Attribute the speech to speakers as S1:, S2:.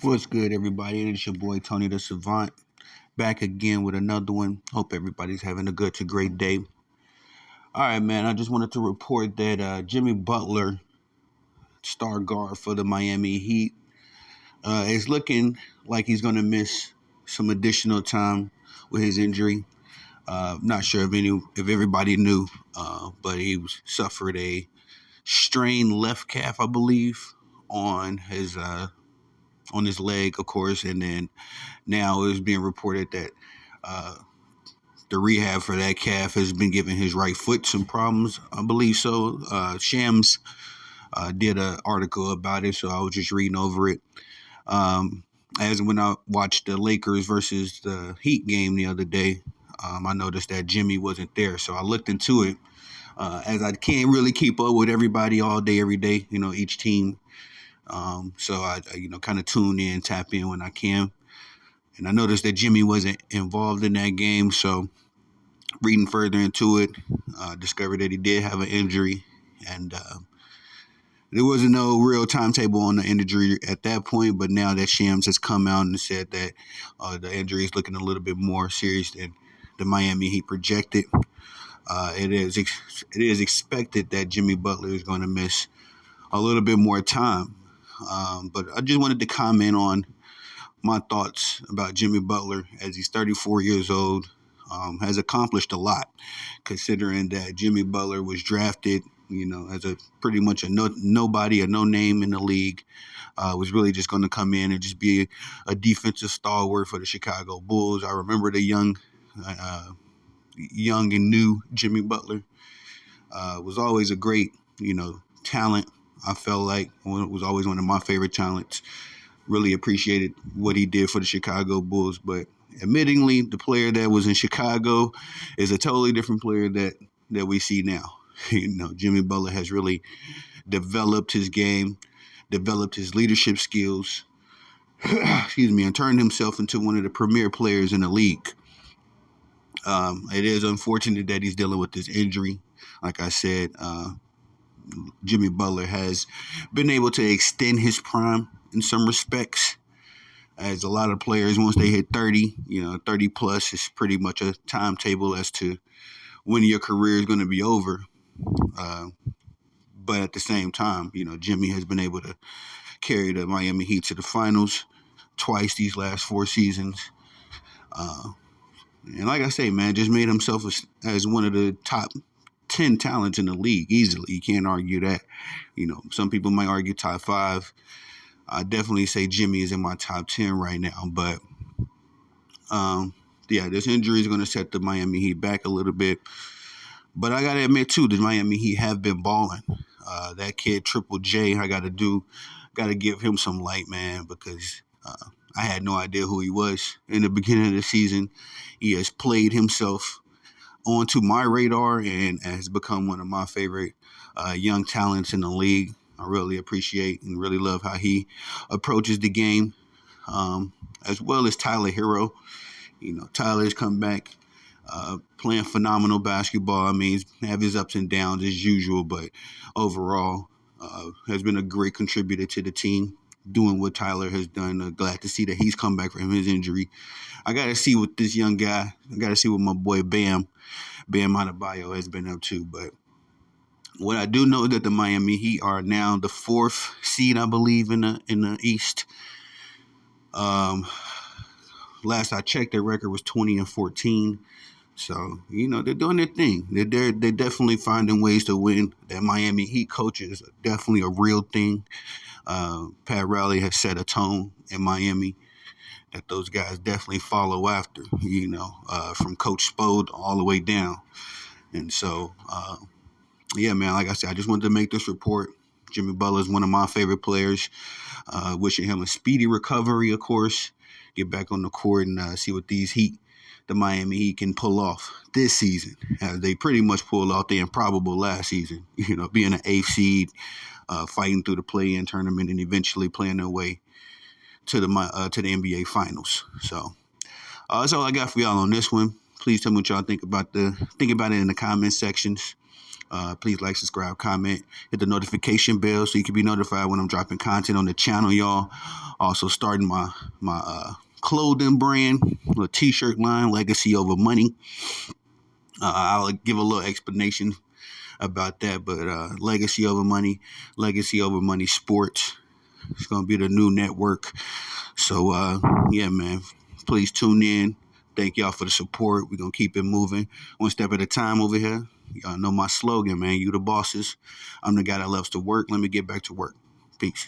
S1: What's good, everybody? It's your boy Tony the Savant back again with another one. Hope everybody's having a good to great day. All right, man. I just wanted to report that Jimmy Butler, star guard for the Miami Heat, is looking like he's going to miss some additional time with his injury. Not sure if everybody knew, but suffered a strained left calf, I believe, on his leg, of course, and then now it's being reported that uh, the rehab for that calf has been giving his right foot some problems. I believe so. Shams did an article about it, so I was just reading over it. As when I watched the Lakers versus the Heat game the other day, I noticed that Jimmy wasn't there, so I looked into it. As I can't really keep up with everybody all day, every day, each team. So I kind of tune in, tap in when I can. And I noticed that Jimmy wasn't involved in that game. So reading further into it, discovered that he did have an injury. And there wasn't no real timetable on the injury at that point. But now that Shams has come out and said that the injury is looking a little bit more serious than the Miami Heat projected, it is expected that Jimmy Butler is going to miss a little bit more time. But I just wanted to comment on my thoughts about Jimmy Butler as he's 34 years old, has accomplished a lot, considering that Jimmy Butler was drafted, as a pretty much a nobody, a no name in the league, was really just going to come in and just be a defensive stalwart for the Chicago Bulls. I remember the young and new Jimmy Butler. Was always a great, talent. I felt like it was always one of my favorite talents. Really appreciated what he did for the Chicago Bulls, but admittingly, the player that was in Chicago is a totally different player that we see now. Jimmy Butler has really developed his game, developed his leadership skills, and turned himself into one of the premier players in the league. It is unfortunate that he's dealing with this injury. Like I said, Jimmy Butler has been able to extend his prime in some respects, as a lot of players, once they hit 30, 30 plus is pretty much a timetable as to when your career is going to be over. But at the same time, Jimmy has been able to carry the Miami Heat to the finals twice these last 4 seasons. And like I say, man, just made himself as one of the top 10 talents in the league easily. You can't argue that. Some people might argue top 5. I definitely say Jimmy is in my top 10 right now. But, this injury is going to set the Miami Heat back a little bit. But I got to admit, too, the Miami Heat have been balling. That kid, Triple J, I got to give him some light, man, because I had no idea who he was in the beginning of the season. He has played himself onto my radar and has become one of my favorite young talents in the league. I really appreciate and really love how he approaches the game, as well as Tyler Hero. Tyler's come back playing phenomenal basketball. I mean, he's have his ups and downs as usual, but overall has been a great contributor to the team, doing what Tyler has done. Glad to see that he's come back from his injury. I got to see what this young guy, I got to see what my boy Bam Adebayo has been up to. But what I do know is that the Miami Heat are now the 4th seed, I believe, in the East. Last I checked, their record was 20-14. So, they're doing their thing. They're definitely finding ways to win. That Miami Heat coach is definitely a real thing. Pat Riley has set a tone in Miami that those guys definitely follow after, from Coach Spo all the way down. And so, man, like I said, I just wanted to make this report. Jimmy Butler is one of my favorite players. Wishing him a speedy recovery, of course. Get back on the court and see what the Miami Heat can pull off this season, as they pretty much pulled off the improbable last season, being an 8th seed, fighting through the play-in tournament and eventually playing their way to the NBA Finals. So that's all I got for y'all on this one. Please tell me what y'all think about it in the comment sections. Please like, subscribe, comment, hit the notification bell so you can be notified when I'm dropping content on the channel, y'all. Also starting my clothing brand, a t-shirt line, Legacy Over Money. I'll give a little explanation about that, but Legacy Over Money, Legacy Over Money Sports. It's going to be the new network. So, yeah, man, please tune in. Thank y'all for the support. We're going to keep it moving one step at a time over here. Y'all know my slogan, man. You the bosses. I'm the guy that loves to work. Let me get back to work. Peace.